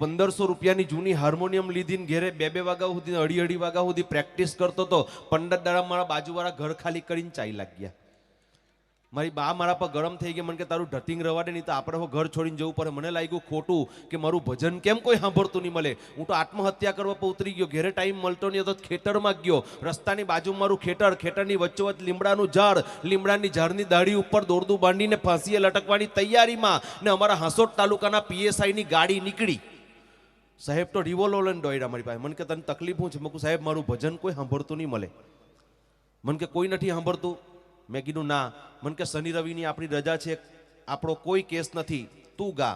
1500 રૂપિયાની જૂની હાર્મોનિયમ લીધી ને ઘેરે 2 વાગ્યા સુધી 2:30 વાગ્યા સુધી પ્રેક્ટિસ કરતો હતો. 15 દાડા મારા બાજુવાળા ઘર ખાલી કરીને ચાઈ લાગ્યા. મારી બા મારા પર ગરમ થઈ ગઈ. મને કે તારું ઢતિંગ રવાડે નહીં તો આપણે ઘર છોડીને જવું પડે. મને લાગ્યું ખોટું કે મારું ભજન કેમ કોઈ સાંભળતું નહીં મળે. હું તો આત્મહત્યા કરવા પર ઉતરી ગયો. ઘેરે ટાઈમ મળતો નહીં હતો. ખેતરમાં ગયો. રસ્તાની બાજુમાં મારું ખેતર, ખેતરની વચ્ચોવચ્ચ લીમડાનું ઝાડ, લીમડાની ઝાડની દાઢી ઉપર દોરડું બાંધીને ફાંસીએ લટકવાની તૈયારીમાં ને અમારા હાંસોટ તાલુકાના PSIની ગાડી નીકળી. સાહેબ તો રિવોલ્વર લઈને દોડ્યા મારી પાસે. મને કે તને તકલીફ શું છે? મેં કહ્યું સાહેબ મારું ભજન કોઈ સાંભળતું નહીં મળે. મને કે કોઈ નથી સાંભળતું? મેં કીધું ના. મને કે શનિ રવિની આપણી રજા છે, આપણો કોઈ કેસ નથી, તું ગા,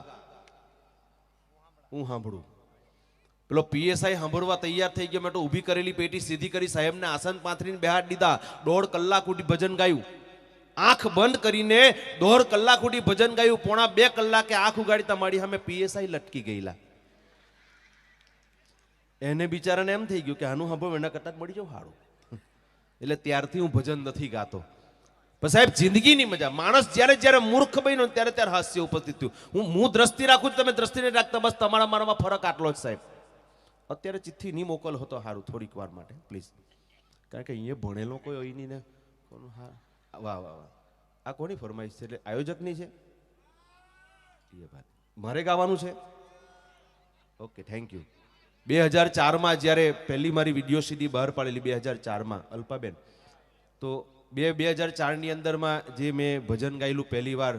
હું સાંભળું. પેલો PSI સાંભળવા તૈયાર થઈ ગયો. મેં તો ઊભી કરેલી પેટી સીધી કરી, સાહેબને આસન પાથરીને બેહાડ દીધા. 1.5 કલાક સુધી ભજન ગાયું. આંખ બંધ કરીને 1.5 કલાક સુધી ભજન ગાયું. 1.5-2 કલાકે આંખ ઉગાડી તમારી સામે PSI લટકી ગયેલા. એને બિચારાને એમ થઈ ગયું કે આનું સાંભળવું એના કરતાં જ મળી જાવ સારું. એટલે ત્યારથી હું ભજન નથી ગાતો. પણ સાહેબ જિંદગીની મજા, માણસ જ્યારે જ્યારે મૂર્ખ બન્યો ત્યારે ત્યારે હાસ્ય ઉપસ્થિત થયું. હું દ્રષ્ટિ રાખું, તમે દ્રષ્ટિ નહીં રાખતા, બસ તમારા મારામાં ફરક આટલો જ સાહેબ. અત્યારે ચિઠ્ઠી નહીં મોકલ હતો સારું થોડીક વાર માટે પ્લીઝ, કારણ કે અહીંયા ભણેલો કોઈ હોય નહીં ને. હા વાહ વાહ વાહ. આ કોની ફરમાઈશ છે? એટલે આયોજકની છે એ વાત. મારે ગાવાનું છે? Okay thank you. 2004માં જ્યારે પહેલી મારી વિડીયો CD બહાર પાડેલી 2004માં અલ્પાબેન, તો 2004ની અંદરમાં જે મેં ભજન ગાયેલું પહેલી વાર,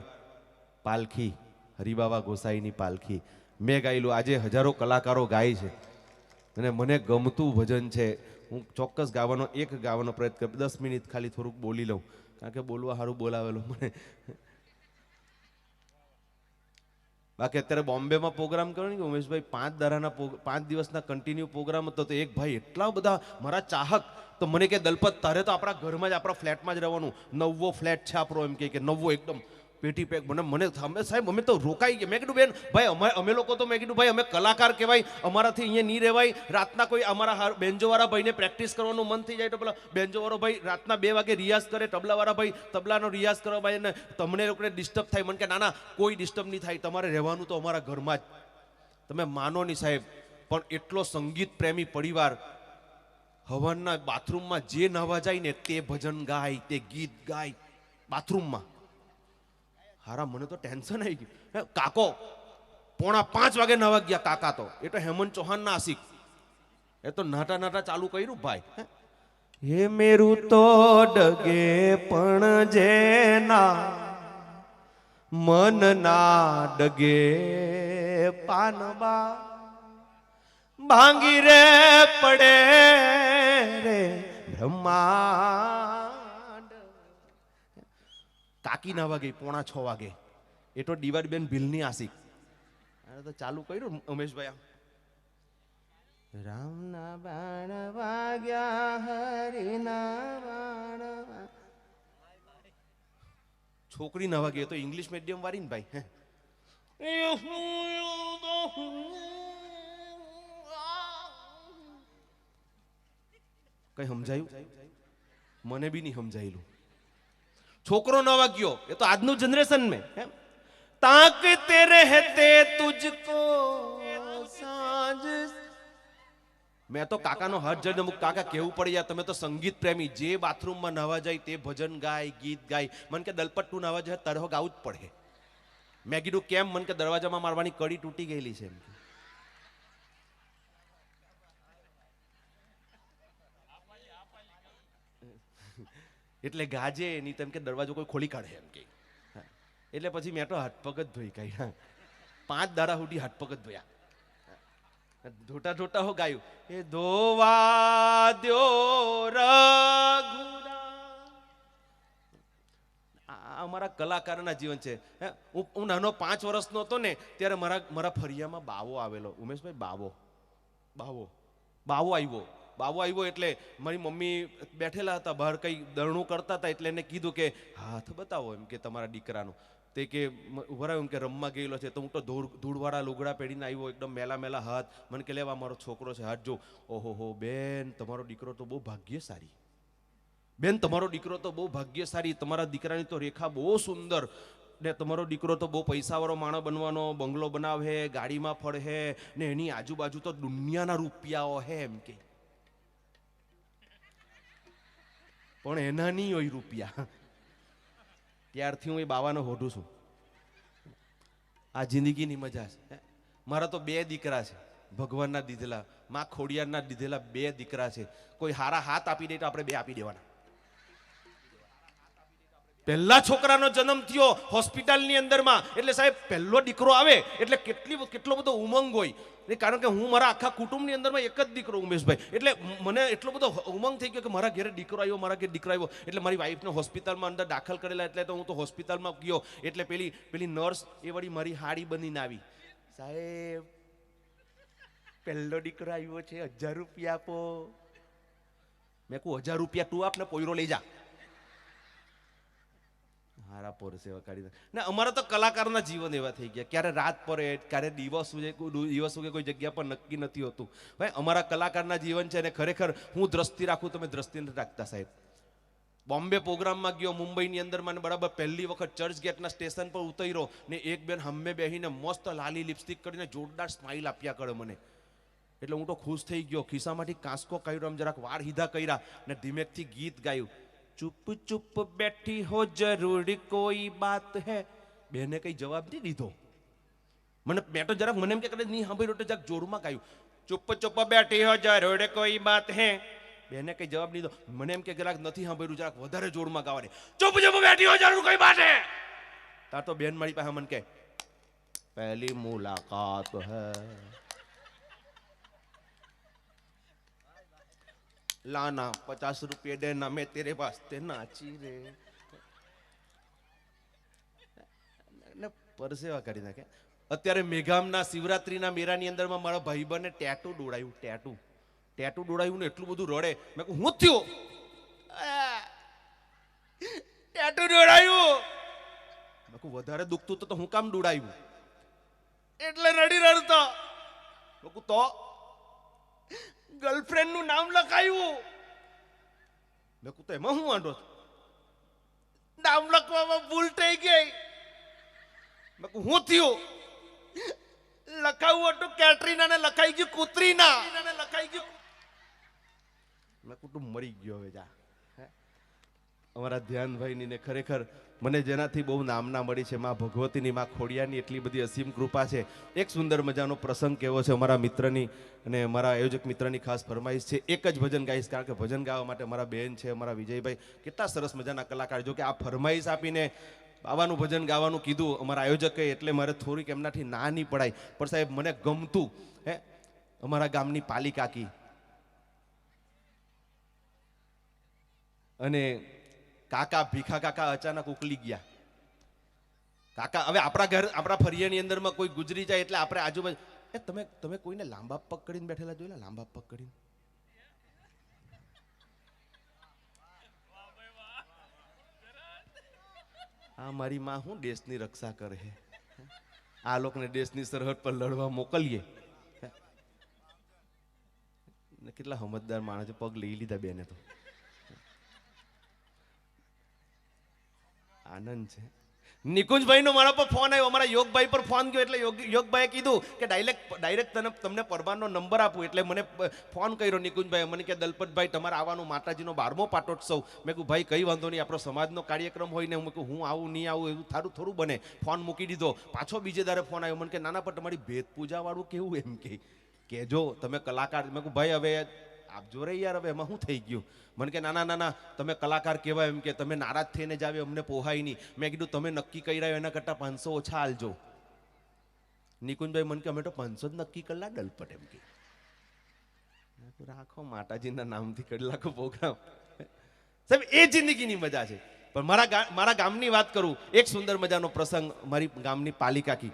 પાલખી, હરિબાવા ગોસાઈની પાલખી મેં ગાયેલું. આજે હજારો કલાકારો ગાય છે અને મને ગમતું ભજન છે. હું ચોક્કસ ગાવાનો પ્રયત્ન કરું. 10 મિનિટ ખાલી થોડુંક બોલી લઉં, કારણ કે બોલવા સારું બોલાવેલું મને. બાકી અત્યારે બોમ્બેમાં પ્રોગ્રામ કર્યો ને કે ઉમેશભાઈ 5 દિવસના કન્ટિન્યુ પ્રોગ્રામ હતો. તો એક ભાઈ એટલા બધા મારા ચાહક, તો મને કે દલપત તારે તો આપણા ઘરમાં જ, આપણા ફ્લેટમાં જ રહેવાનું. 9વો ફ્લેટ છે આપણો, એમ કે 9વો એકદમ પેટી પેક. મને સાહેબ અમે તો રોકાઈ ગયા. મેં કીધું બેન ભાઈ અમે લોકો તો, મેં કીધું ભાઈ અમે કલાકાર કહેવાય, અમારાથી અહીંયા નહીં રહેવાય. રાતના કોઈ અમારા બેન્જોવાળા ભાઈને પ્રેક્ટિસ કરવાનું મન થઈ જાય તો પેલા બેન્જોવાળો ભાઈ રાતના 2 વાગે રિયાઝ કરે, તબલાવાળા ભાઈ તબલાનો રિયાઝ કરવા ભાઈ, ને તમને લોકોને ડિસ્ટર્બ થાય. મને કે ના ના કોઈ ડિસ્ટર્બ નહીં થાય, તમારે રહેવાનું તો અમારા ઘરમાં જ. તમે માનો નહીં સાહેબ, પણ એટલો સંગીત પ્રેમી પરિવાર. હવનના બાથરૂમમાં જે નવા જાય ને તે ભજન ગાય, તે ગીત ગાય બાથરૂમમાં. હારા મને તો ટેન્શન આવી ગયું. કાકો 4:45 વાગે નવા ગયા કાકા તો. એ તો હેમંત ચૌહાણ ના આશિક. એ તો નાટા નાટા ચાલુ કર્યું ભાઈ. હે મેરું તો ડગે પણ જેના મન ના ડગે પાનબા ભાંગી રે પડે રે બ્રહ્માંડ. કાકી ના વાગે 5:45 વાગે. એ તો દિવાળીબેન ભીલની આશિક. તો ચાલુ કર્યું ઉમેશભાઈ. રામના બાણ વાગ્યા, હરિના બાણ. છોકરી ના વાગે તો ઇંગ્લિશ મીડિયમ વાળી ને ભાઈ. કઈ સમજાયું? મને બી નહીં સમજાયેલું. છોકરો ન વાગ્યો, એ તો આજનું જનરેશન में ताकते रहते तुझको सांझ. મેં તો કાકાનો હાથ જોઈને અમુક કાકા કેવું પડી જાય, તમે તો સંગીત પ્રેમી, જે બાથરૂમમાં નવા જાય તે ભજન ગાય, ગીત ગાય. મને કે દલપત તું નવા જાય તારે ગાવું જ પડે. મેં કીધું કેમ? મને કે દરવાજામાં મારવાની કડી તૂટી ગયેલી છે. એટલે ગાજે નહીં તેમ કે દરવાજો કોઈ ખોલી કાઢે એમ કે. એટલે પછી મેં તો હાથ પગ જ ધોઈ કાઢ્યા. 5 દાડા સુધી હાથ પગ જ ધોયા. ધોટા ધોટા હો ગાયું, એ ધોવા દ્યો રઘુરા. અમારા કલાકારના જીવન છે. હું નાનો 5 વર્ષનો હતો ને ત્યારે મારા ફરિયામાં બાવો આવેલો. ઉમેશભાઈ બાવો આવ્યો એટલે મારી મમ્મી બેઠેલા હતા બહાર, કંઈ દરણું કરતા હતા. એટલે એને કીધું કે હાથ બતાવો એમ કે તમારા દીકરાનું. તે કે ઉભા રહ્યો એમ કે રમવા ગયેલો છે. તો હું તો ધૂળવાળા લુગડા પહેરીને આવ્યો, એકદમ મેલા હાથ. મને કે લેવા મારો છોકરો છે, હાથ જો. ઓહો બેન તમારો દીકરો તો બહુ ભાગ્યશાળી. બેન તમારો દીકરો તો બહુ ભાગ્યશાળી. તમારા દીકરાની તો રેખા બહુ સુંદર. ને તમારો દીકરો તો બહુ પૈસાવાળો માણસ બનવાનો, બંગલો બનાવે, ગાડીમાં ફરહે ને એની આજુબાજુ તો દુનિયાના રૂપિયાઓ હે એમ કે, પણ એના નહીં હોય રૂપિયા. ત્યારથી હું એ બાવાને હોઢું છું. આ જિંદગીની મજા છે. મારા તો 2 દીકરા છે, ભગવાનના દીધેલા, માં ખોડિયારના દીધેલા 2 દીકરા છે. કોઈ હારા હાથ આપી દે તો આપણે 2 આપી દેવાના. પહેલા છોકરાનો જન્મ થયો હોસ્પિટલની અંદરમાં, એટલે સાહેબ પહેલો દીકરો આવે એટલે કેટલો બધો ઉમંગ હોય. કારણ કે હું મારા આખા કુટુંબની અંદરમાં એક જ દીકરો ઉમેશભાઈ, એટલે મને એટલો બધો ઉમંગ થઈ ગયો કે મારા ઘરે દીકરો આવ્યો, મારા ઘરે દીકરો આવ્યો. એટલે મારી વાઈફને હોસ્પિટલમાં અંદર દાખલ કરેલા, એટલે તો હું તો હોસ્પિટલમાં ગયો. એટલે પેલી નર્સ એ વળી મારી હાડી બનીને આવી, સાહેબ પહેલો દીકરો આવ્યો છે, 1000 રૂપિયા આપો. મેં કહું 1000 રૂપિયા તું આપ ને પોયરો લઈ જા. હારા પોર સેવા કરી ને. અમારા તો કલાકારના જીવન એવા થઈ ગયા, ક્યારે રાત પડે, ક્યારે દિવસ ઉગે, કોઈ જગ્યા પર નક્કી નથી હોતું. ભાઈ અમારા કલાકારના જીવન છે, અને ખરેખર હું દ્રષ્ટિ રાખું, તમે દ્રષ્ટિ નથી રાખતા સાહેબ. બોમ્બે પ્રોગ્રામમાં ગયો મુંબઈની અંદર, મને બરાબર પહેલી વખત ચર્ચ ગેટના સ્ટેશન પર ઉતર્યો ને એક બેન હમે બેહીને મસ્ત લાલી લિપસ્ટિક કરીને જોરદાર સ્માઇલ આપ્યા કરે મને. એટલે હું તો ખુશ થઈ ગયો, ખિસ્સામાંથી કાંસકો કાઢ્યો, આમ જરાક વાળ હીધા કર્યા ને ધીમેકથી ગીત ગાયું, ચુપ ચુપ બેઠી હો જરૂરી કોઈ બાત હે. બેને કઈ જવાબ નહીં દીધો. મેં તો જરાક મને એમ કે કદાચ નહીં સાંભળ્યું તો જરાક જોરમાં ગાયું, ચુપ ચુપ બેઠી હો જરૂરી કોઈ બાત હે. બેને કઈ જવાબ નહીં દીધો. મને એમ કે જરાક નથી સાંભળ્યું, જરાક વધારે જોરમાં ગાવા દે, ચુપ ચુપ બેઠી હો જરૂરી કોઈ બાત હે. તાર તો બેન મારી પાસે મને કે પહેલી મુલાકાત હે, लाना 50 रुपये देना, मैं तेरे वास्ते नाची रे. ને પરસેવા કરી નાખે. અત્યારે મેઘામના શિવરાત્રીના મેળાની અંદરમાં મારા ભાઈબંધને ટેટુ દોડાયું, ટેટુ દોડાયું ને એટલું બધું રડે. મેં કહું હું થયો? ટેટુ દોડાયું. મેં કહું વધારે દુખતું તો હું કામ દોડાયું? એટલે રડી રડતો. મેં કહું તો ગર્લફ્રેન્ડ નું નામ લખાયું. મેં કહું તો એમાં હું વાંધો? નામ લખવામાં ભૂલ થઈ ગઈ. મેં કહું હું થયું? લખાવું હતું કેટરીના ને લખાઈ ગયું કુતરીના. મેં કહું તું મરી ગયો હવે જા. અમારા ધ્યાનભાઈની ને ખરેખર મને જેનાથી બહુ નામના મળી છે, માં ભગવતીની, માં ખોડિયારની એટલી બધી અસીમ કૃપા છે. એક સુંદર મજાનો પ્રસંગ કેવો છે અમારા મિત્રની અને મારા આયોજક મિત્રની ખાસ ફરમાઈશ છે. એક જ ભજન ગાઈશ, કારણ કે ભજન ગાવા માટે અમારા બેન છે, અમારા વિજયભાઈ કેટલા સરસ મજાના કલાકાર. જો કે આ ફરમાઈશ આપીને બાવાનું ભજન ગાવાનું કીધું અમારા આયોજકે, એટલે મારે થોડીક એમનાથી ના નહીં પડાય. પણ સાહેબ મને ગમતું હે અમારા ગામની પાલી કાકી અને કાકા ભીખા કાકા અચાનક ઉકલી ગયા. કાકા હવે આપણા ફરિયાની અંદરમાં કોઈ ગુજરી જાય એટલે આપણે આજુબાજુ તમે કોઈને લાંબા પગ કરીને બેઠેલા જોયેલા? લાંબા પગ કરીને આ મારી માં હું દેશની રક્ષા કરે છે, આ લોકોને દેશની સરહદ પર લડવા મોકલીએ. કેટલા સમજદાર માણસ, પગ લઈ લીધા બેને તો. આનંદ છે. નિકુંજભાઈ નો મારા પર ફોન આવ્યો, અમારા યોગભાઈ પર ફોન ગયો, એટલે યોગભાઈએ કીધું કે ડાયરેક્ટ તમને પરબારનો નંબર આપું. એટલે મને ફોન કર્યો નિકુંજભાઈ, મને કે દલપતભાઈ તમારે આવવાનું માતાજીનો 12મો પાટોત્સવ. મેં કહ્યું ભાઈ કઈ વાંધો નહીં, આપણો સમાજનો કાર્યક્રમ હોય ને હું આવું નહીં આવું એવું થારું થોડું બને. ફોન મૂકી દીધો. પાછો બીજે દારે ફોન આવ્યો, મને કે નાના પણ તમારી ભેદ પૂજા વાળું કેવું એમ કે જો તમે કલાકાર. મેં કહું ભાઈ હવે આપજો રે યાર, હવે એમાં શું થઈ ગયું? મને કે નાના તમે કલાકાર કહેવાય, એમ કે તમે નારાજ થઈને જ આવે અમને પોહાય નહીં. મેં કીધું તમે નક્કી કરી રહ્યો એના કરતાં 500 ઓછા આલજો. નિકુંજભાઈ મને કે અમે તો 500 જ નક્કી કરલા દલપટ એમ કે. રાખો માતાજીના નામથી કરી લાખો પ્રોગ્રામ. સાહેબ એ જિંદગીની મજા છે. પણ મારા ગામની વાત કરું, એક સુંદર મજાનો પ્રસંગ મારી ગામની પાલિકાકી.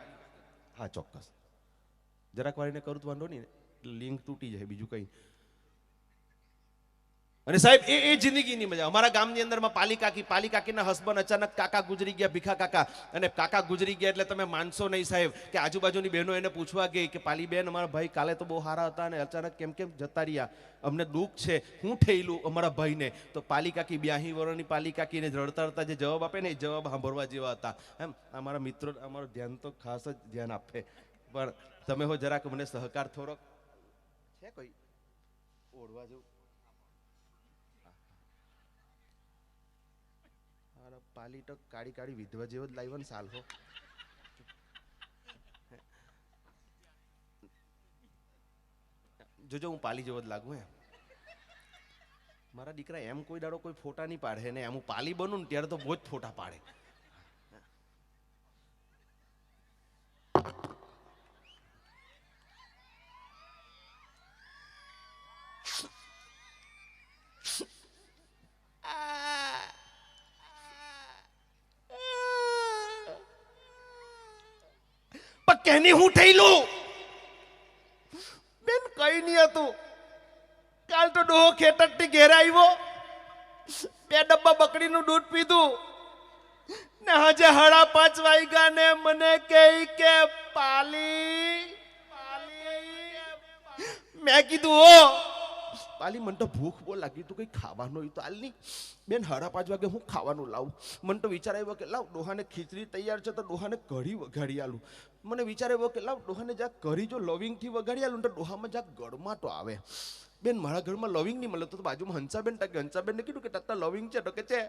હા ચોક્કસ જરાક વાળીને કરું તો વાંધો નહીં, લિંક તૂટી જાય બીજું કંઈ. અને સાહેબ એ જિંદગીની મજા. અમારા ગામની અંદરમાં પાલી કાકીના હસબન્ડ અચાનક કાકા ગુજરી ગયા, ભીખા કાકા. અને કાકા ગુજરી ગયા એટલે તમે માનશો નહીં સાહેબ કે આજુબાજુની બહેનો એને પૂછવા ગઈ કે પાલી બેન, અમારા ભાઈ કાલે તો બહુ સારા હતા અને અચાનક કેમ કેમ જતા રહ્યા, અમને દુઃખ છે, શું થયેલું અમારા ભાઈને? તો પાલી કાકી 82 વર્ષની પાલી કાકીને રડતા રડતા જે જવાબ આપે ને એ જવાબ સાંભળવા જેવા હતા. એમ અમારા મિત્રો અમારું ધ્યાન તો ખાસ જ ધ્યાન આપે, પણ તમે હો જરાક મને સહકાર થોડોક છે કોઈ ઓળવા જેવું. પાલી તો કાળી કાળી વિધવા જેવો જ લાવ્યો ને સાલ હો. જોજો હું પાલી જેવો જ લાગુ હે. મારા દીકરા એમ કોઈ દાડો કોઈ ફોટા નહીં પાડે ને એમ હું પાલી બનું ને ત્યારે તો બહુ જ ફોટા પાડે. કેની હું થયેલું બેન? કઈ નહીં હતું. કાલ તો ડોહો ખેતરથી ઘેર આવ્યો, 2 ડબ્બા બકરીનું દૂધ પીધું ને હજે 5:30 વાગ્યા ને મને કહે કે પાલી. મેં કીધું ઓ પાલી, મને તો ભૂખ બહુ લાગી, તું કઈ ખાવાનું હોય તો હાલ નહીં. બેન 5:30 વાગે હું ખાવાનું લાવું? મને તો વિચાર આવ્યો કે લાવ ડોહાને ખીચડી તૈયાર છે તો ડોહાને કઢી વઘાડી આલું. મને વિચાર આવ્યો કે લાવ ડોહાને જ્યાં કઢી જો લવિંગથી વઘાડી આલું તો ડોહામાં જ્યાં ગળમાં તો આવે. બેન મારા ઘરમાં લવિંગ નહીં મળે તો બાજુમાં હંસાબેન ટાકે, હંસાબેનને કીધું કે તાતા લવિંગ છે તો કે છે.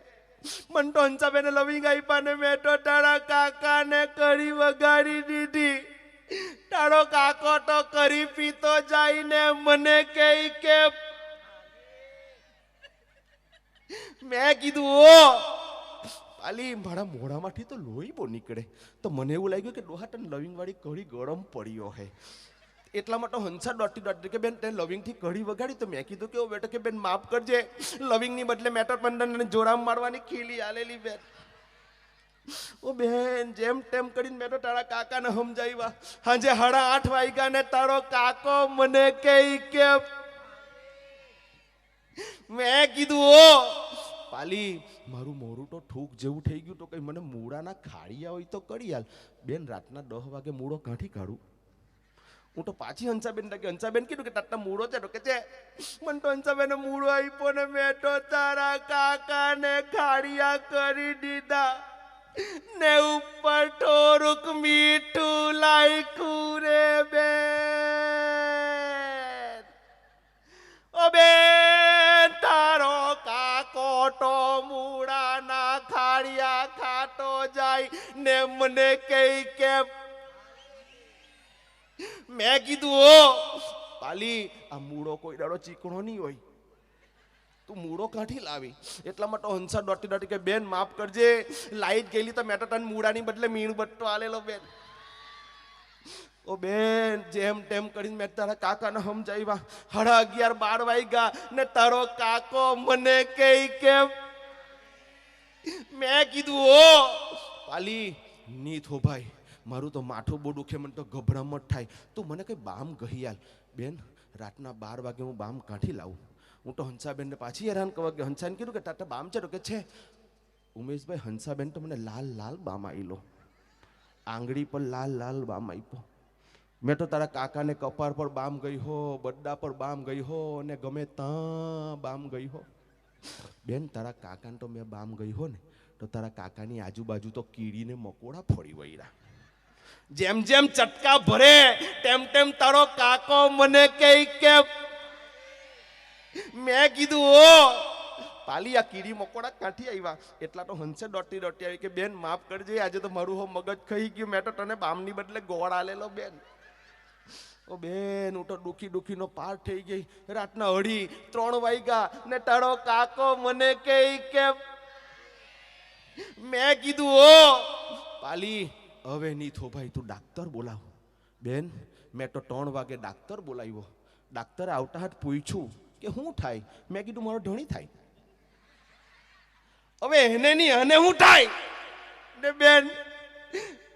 મને તો હંસાબેને લવિંગ આપ્યા ને મેં તો તારા કાકાને કઢી વઘાડી દીધી. તારો કાકો તો કરી પીતો જાય મને કહે કે મેં કીધું ઓ પાલી, મારા મોઢામાંથી તો લોહી બહુ નીકળે. તો મને એવું લાગ્યું કે ડોહા તને લવિંગ વાળી કઢી ગરમ પડ્યો હે. એટલા માટે હંસા દોડતી કે બેન તે લવિંગથી કઢી વગાડી. તો મેં કીધું કે ઓ બેટા કે બેન માફ કરજે, લવિંગની બદલે મેટર પંદર જોરામ મારવાની ખીલી આલેલી બેન. ઓ બેન જેમ તેમ કરીને મેં તો તારા કાકાને સમજાવ્યા. હાજે 8:30 વાગ્યા ને તારો કાકો મને કહે કે મેં કીધું ઓ પાલી, મારું મોરું તો ઠૂક જેવું થઈ ગયું તો કઈ મને મૂળાના ખાડિયા હોય તો કરી હાલ. બેન રાતના 10 વાગે મૂળો કાઢી કાઢું. હું તો પાછી હંસાબેન ટાકે, હંસાબેન કીધું કે તાતા મૂળો છે તો કે છે. મને તો હંસાબેને મૂળો આપ્યો ને મેં તો તારા કાકાને ખાડિયા કરી દીધા ને ઉપર થોડુંક મીઠું લાખ્યું રે બેન. ઓ બેન તારો કાકો તો મૂળાના ખાડિયા ખાતો જાય ને મને કહે કે મેં કીધું ઓ પાલી, આ મૂળો કોઈ દાડો ચીકણો નહીં હોય, તું મૂળો કાઢી લાવી. એટલા માટે હંસા દોડતી કે બેન માફ કરજે, લાઈટ ગયેલી તો મેં તો તને મૂળાની બદલે મીણબત્તો આલેલો બેન. ઓ બેન જેમ તેમ કરીને મેં તારા કાકાને સમજાવ્યા. 11:30 વાગ્યા ને તારો કાકો મને કહે કે મેં કીધું ઓ પાલી ની થો ભાઈ, મારું તો માથું બહુ દુખે, મને તો ગભરામણ થાય, તું મને કઈ બામ કહી આલ. બેન રાતના 12 વાગે હું બામ કાઢી લાવું. હું તો હંસાબેનને પાછી હેરાન કરવા કે હંસાને કીધું કે તાતા બામ છે તો કે છે. ઉમેશભાઈ હંસાબેન તો મને લાલ લાલ બામ આવેલો, આંગળી પર લાલ લાલ બામ આપ્યો. મેં તો તારા કાકાને કપાળ પર બામ ગઈ હો, બદ્દા પર બામ ગઈ હો ને ગમે ત્યાં બામ ગઈ હો. બેન તારા કાકાને તો મેં બામ ગઈ હો ને તો તારા કાકાની આજુબાજુ તો કીડીને મકોડા ફરી વળ્યા. જેમ જેમ ચટકા ભરે તેમ તેમ તારો કાકો મને કહે કે મેં કીધું ઓ પાલી, આ કીડી મકોડા કાંઠી આવ્યા. એટલા તો હંસે દોડતી આવી કે બેન માફ કરજે, આજે તો મારું હો મગજ ખાઈ ગયું, મેં તો તને બામની બદલે ગોળ આલેલો બેન. ઓ બેન હું તો દુખી નો પાર થઈ ગઈ. રાતના 2:30 વાગ્યા ને તારો કાકો મને કહે કે મેં કીધું ઓ પાલી, હવે નહીં થો ભાઈ, તું ડાક્ટર બોલાવ. બેન મેં તો 3 વાગે ડાક્ટર બોલાવ્યો. ડાક્ટરે આવતા હાથ પૂછ્યું કે શું થાય? મેં કીધું મારો ઢણી થાય. હવે એને નહીં અને શું થાય ને બેન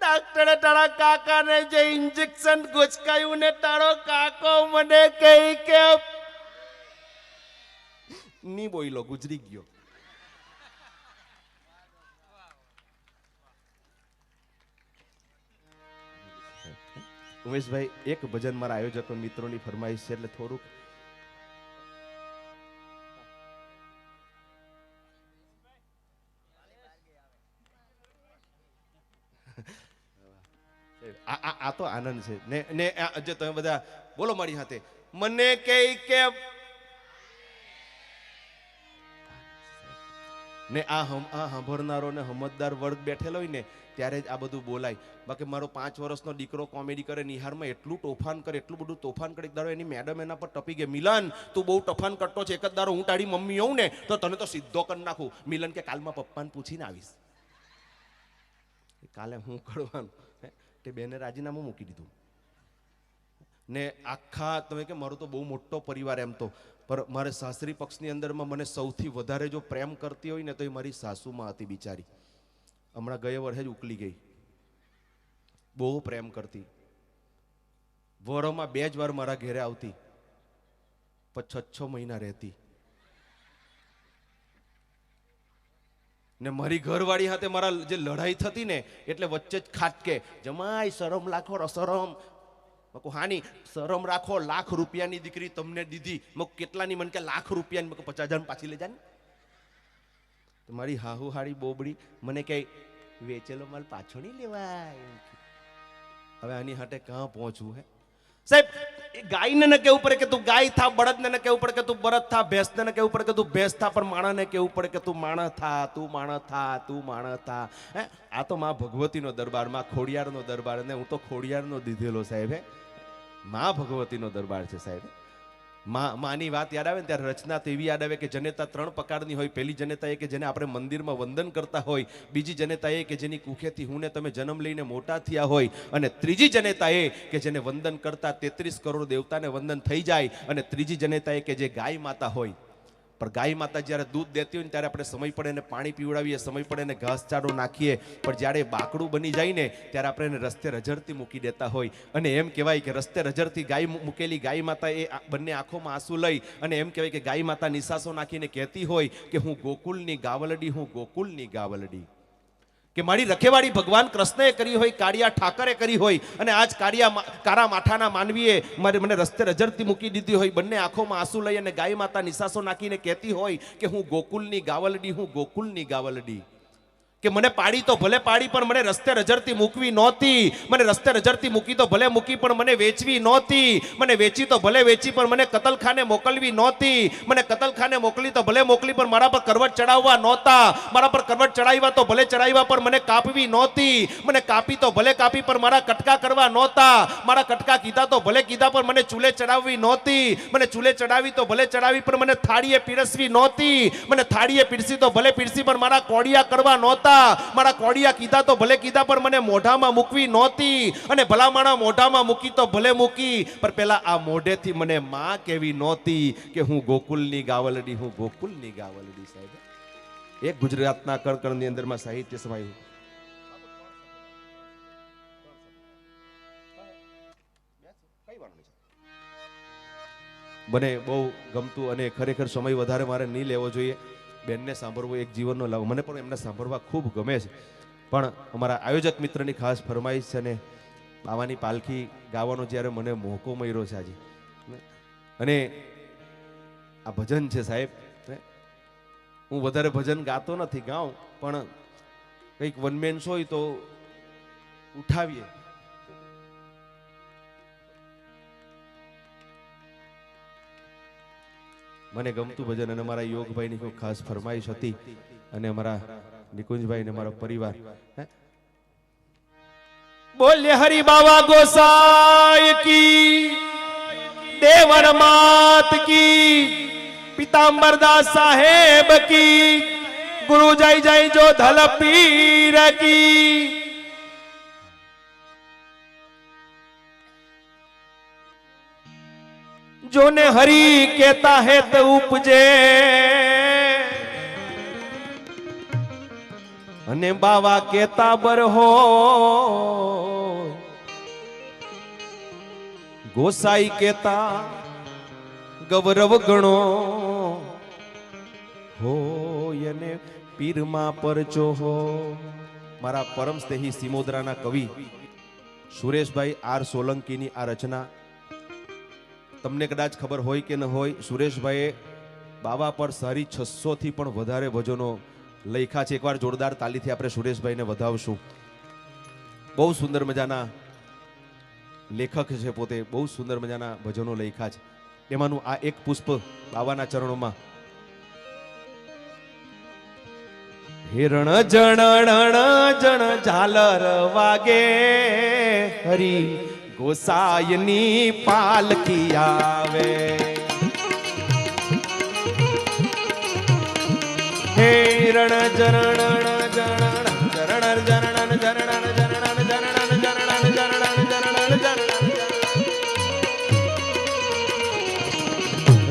ડાક્ટરે તારા કાકાને જે ઇન્જેક્શન ગોચકાયું ને તારો કાકો મને કહે કે ની બોયલો, ગુજરી ગયો. ઉમેશભાઈ, એક ભજન મારા આયોજકો મિત્રોની ફરમાઈશ છે એટલે થોડુંક આ તો આનંદ છે ને જે તમે બધા બોલો મારી હાથે, મને કે ને આ સાંભળનારો ને સમજદાર વર્ગ બેઠેલો હોય ને ત્યારે જ આ બધું બોલાય. બાકી મારો 5 વર્ષનો દીકરો કોમેડી કરે, નિહારમાં એટલું તોફાન કરે, એટલું બધું તોફાન કરે, એક દાડો એની મેડમ એના પર ટપી ગઈ, મિલન તું બહુ તોફાન કરતો છે, એક જ દાડો હું તારી મમ્મી હોઉં ને તો તને તો સીધો કરી નાખું. મિલન કે કાલમાં પપ્પાને પૂછીને આવીશ. કાલે હું કરવાનું તે બેને રાજીનામું મૂકી દીધું ને આખા તમે કે મારો તો બહુ મોટો પરિવાર એમ તો, પણ મારે સાસરી પક્ષની અંદરમાં મને સૌથી વધારે જો પ્રેમ કરતી હોય ને તો એ મારી સાસુમાં હતી બિચારી. હમણાં ગયા વર્ષે જ ઉકલી ગઈ. બહુ પ્રેમ કરતી, વરોમાં 2 જ વાર મારા ઘેરે આવતી, પછી 6 મહિના રહેતી. ને મારી ઘરવાળી સાથે મારા જે લડાઈ થતી ને એટલે વચ્ચે જ ખાટકે, જમાઈ શરમ રાખો, રસરમ. હાની શરમ રાખો, લાખ રૂપિયાની દીકરી તમને દીધી. કેટલાની? મને કે લાખ રૂપિયાની. 50,000 પાછી લઈ જાય. મારી હાહુ હાડી બોબડી મને કહે વેચેલો માલ પાછો નહીં લેવાય. હવે આની હાટે કાં પહોંચવું હે સાહેબ? ગાયને ન કેવું પડે કે તું ગાય થા, બળદને ન કેવું પડે કે તું બળદ થા, ભેંસને ન કેવું પડે કે તું ભેંસ થા, પણ માણસને કેવું પડે કે તું માણસ થા, તું માણસ થા, તું માણસ થા. હે, આ તો માં ભગવતીનો દરબાર, માં ખોડિયારનો દરબાર, અને હું તો ખોડિયારનો દીધેલો સાહેબ. હે, માં ભગવતીનો દરબાર છે સાહેબ. માની વાત યાદ આવે ને ત્યારે રચના તો એવી યાદ આવે કે જનેતા 3 પ્રકારની હોય. પહેલી જનેતા એ કે જેને આપણે મંદિરમાં વંદન કરતા હોય, બીજી જનેતા એ કે જેની કુખેથી હું ને તમે જન્મ લઈને મોટા થયા હોય, અને ત્રીજી જનેતા એ કે જેને વંદન કરતા 33 કરોડ દેવતાને વંદન થઈ જાય, અને ત્રીજી જનેતા એ કે જે ગાય માતા હોય. પણ ગાય માતા જ્યારે દૂધ દેતી હોય ને ત્યારે આપણે સમય પડે એને પાણી પીવડાવીએ, સમય પડે એને ઘાસચારો નાખીએ, પણ જ્યારે બાકડું બની જાય ને ત્યારે આપણે એને રસ્તે રઝળતી મૂકી દેતા હોય. અને એમ કહેવાય કે રસ્તે રઝળતી ગાય મૂકેલી ગાય માતા એ બંને આંખોમાં આંસુ લઈ અને એમ કહેવાય કે ગાય માતા નિશાસો નાખીને કહેતી હોય કે હું ગોકુલની ગાવલડી, હું ગોકુલની ગાવલડી. કે મારી રખેવાળી ભગવાન કૃષ્ણએ કરી હોય, કાળિયા ઠાકરે કરી હોય, અને આજ કારા માથાના માનવીએ મને રસ્તે રઝળતી મૂકી દીધી હોય. બંને આંખોમાં આંસુ લઈ અને ગાય માતા નિશાસો નાખીને કહેતી હોય કે હું ગોકુલની ગાવલડી, હું ગોકુલની ગાવલડી. કે મને પાડી તો ભલે પાડી, પણ મને રસ્તે રઝળતી મૂકવી નહોતી. મને રસ્તે રઝળતી મૂકી તો ભલે મૂકી, પણ મને વેચવી નહોતી. મને વેચી તો ભલે વેચી, પણ મને કતલખાને મોકલવી નહોતી. મને કતલખાને મોકલી તો ભલે મોકલી, પણ મારા પર કરવટ ચડાવવા નહોતા. મારા પર કરવટ ચડાવ્યા તો ભલે ચડાવ્યા, પણ મને કાપવી નહોતી. મને કાપી તો ભલે કાપી, પણ મારા કટકા કરવા નહોતા. મારા કટકા કીધા તો ભલે કીધા, પણ મને ચૂલે ચડાવવી નહોતી. મને ચૂલે ચડાવી તો ભલે ચડાવી, પણ મને થાળીએ પીરસવી નહોતી. મને થાળીએ પીરસી તો ભલે પીરસી, પણ મારા કોડિયા કરવા નહોતા. મારા કોડિયા કીધા તો ભલે કીધા, પણ મને મોઢામાં મૂકવી નહોતી. અને ભલામાણા મોઢામાં મૂકી તો ભલે મૂકી, પણ પેલા આ મોઢેથી મને માં કેવી નહોતી કે હું ગોકુલની ગાવલડી, હું ગોકુલની ગાવલડી. સાહેબ, એક ગુજરાતના કણકણની અંદરમાં સાહિત્ય સમાયું. મને બહુ ગમતું, અને ખરેખર સમય વધારે મારે નહીં લેવો જોઈએ. બેનને સાંભળવું એક જીવનનો લાભ. મને પણ એમને સાંભળવા ખૂબ ગમે છે. પણ અમારા આયોજક મિત્રની ખાસ ફરમાઈશ છે, ને બાવાની પાલખી ગાવાનો જ્યારે મને મોકો મળ્યો છે આજે, અને આ ભજન છે સાહેબ. હું વધારે ભજન ગાતો નથી, ગાઉં પણ કંઈક વન મેન શો હોય તો ઉઠાવીએ. મને ગમતું ભજન, અને અમારા યોગભાઈની કોઈ ખાસ ફરમાઈશ હતી, અને અમારા નિકુંજભાઈ ને મારો પરિવાર. બોલે હરિ બાબા ગોસાઈ કી, દેવર માત કી, પીતાંબરદાસ સાહેબ કી, ગુરુ જય જય જો ધલ પીર કી. જોને હરી कहता है तो उपजे, અને બાવા કેતા બર હો, ગોસાઈ કેતા ગૌરવ ગણો. હોય અને પીરમાં પરચો હો. મારા પરમ સ્નેહી સિમોદરાના કવિ સુરેશભાઈ આર સોલંકીની આ રચના તમને કદાચ ખબર હોય કે ન હોય, સુરેશભાઈએ બાબા પર સારી 600 થી પણ વધારે ભજનો લખ્યા છે. એકવાર જોરદાર તાલીથી આપણે સુરેશભાઈને વધાવશું. બહુ સુંદર મજાના લેખક છે, પોતે બહુ સુંદર મજાના ભજનો લખ્યા છે. એમાંનું આ એક પુષ્પ બાબાના ચરણોમાં. હિરણ જણ જણ ઝાલર વાગે હરી ગોસાયની પાલકી આવે. હે રણ જરણ જરણ જરણ જરણ જરણ જરણ જરણ જરણ જરણ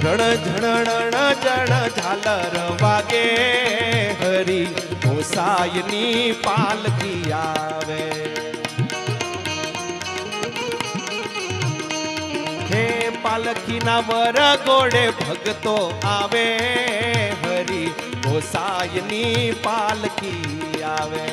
રણ જણ જણ ઝાલર વાગે હરી ગોસાયની પાલકી આવે. હે પાલકીના વર ગોળે ભગતો આવે હરી ગોસાયની પાલકી આવે.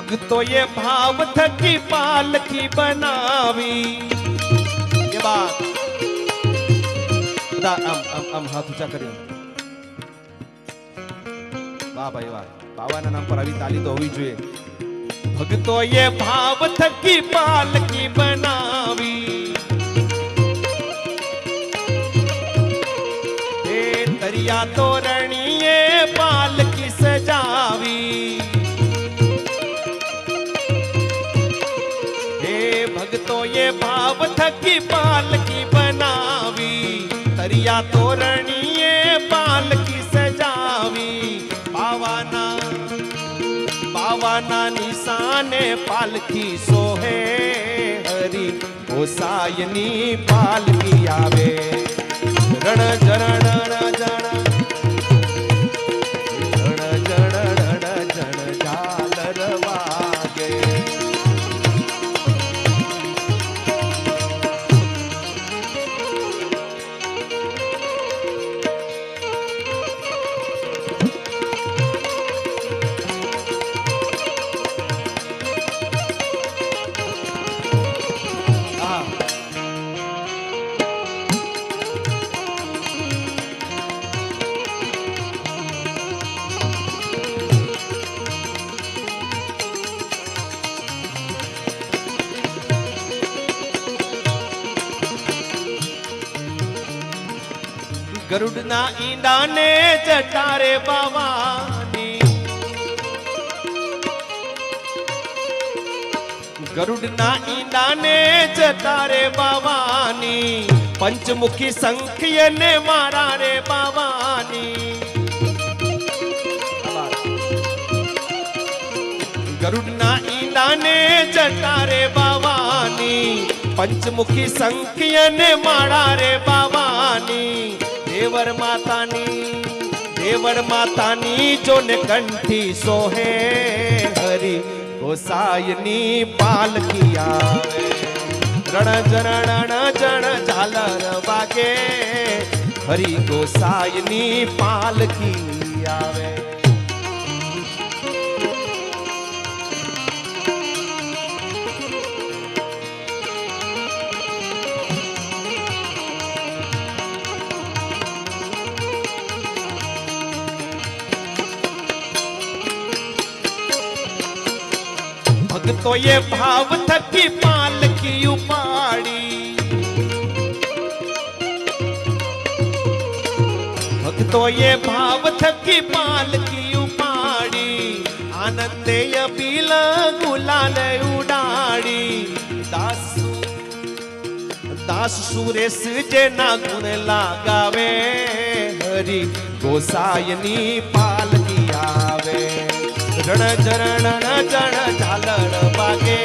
ભક્તોએ ભાવ થકી પાલકી બનાવી. એ બાત આમ હાથ ઊંચા કરી. વાહ ભાઈ વાહ, બાબાના નામ પર આવી તાલી તો હોવી જોઈએ. ભક્તોએ ભાવ થકી પાલકી બનાવી. હે તરિયા તોરણીએ પાલકી સજાવી. ભક્તોએ ભાવ થકી પાલકી બનાવી. તરિયા તોરણીએ પાલકી સજાવી. બાવાના નિશાને પાલકી સોહે હરી ગોસાયની પાલકી આવે. રણ જરણ જણ જણ જણ જણ ઝાલર વાગે. ગરુડના ઈંડાને જટારે બાવાની. ગરુડના ઈંડાને જટારે બાવાની. પંચમુખી સંખ્યને મારા રે બાવાની. ગરુડના ઈંડાને જટારે બાવાની. પંચમુખી સંખ્યને મારા રે બાવાની. દેવર માતાની જોને કંઠી સોહે હરી ગોસાયની પાલકી આવે. રણ જરણ જણ ઝાલર વાગે હરી ગોસાયની પાલકી આવે. ભક્તોએ ભાવ થકી પાલકી ઉપાડી. ભક્તોએ ભાવ થકી પાલકી ઉપાડી. આનંદે અબીલ ગુલાલ ઉડાડી. દાસ સુરેશ જેના ગુણ લાગાવે હરી ગોસાયની પાલકી આવે. રણ ચરણ ચણ ઝાલર વાગે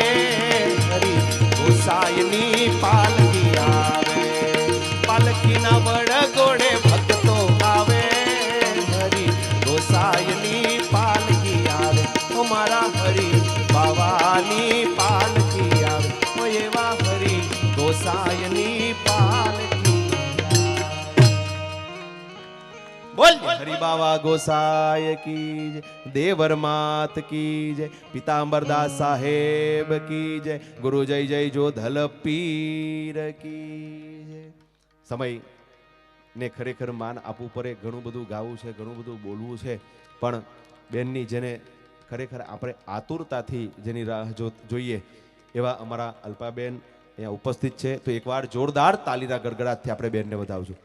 હરી ગોસાઈની પાલકી આવે પાલકીના વડગોળે ભક્તો આવે હરી ગોસાઈની પાલકી આવે ઓ મારા હરી બાવાની પાલકી આવે ઓ એવા હરી ગોસાઈની પાલકી બોલ હરી બાવા ગોસાય કી જય દેવર માત કી જય પીતાંબરદાસ સાહેબ કી જય ગુરુ જય જય જોધલ પીર કી જય સમય ને ખરેખર માન આપવું પડે ઘણું બધું ગાવું છે ઘણું બધું બોલવું છે પણ બેનની જેને ખરેખર આપણે આતુરતાથી જેની રાહ જોઈએ એવા અમારા અલ્પાબેન અહીંયા ઉપસ્થિત છે તો એકવાર જોરદાર તાલીના ગડગડાટથી આપણે બેનને વધાવશું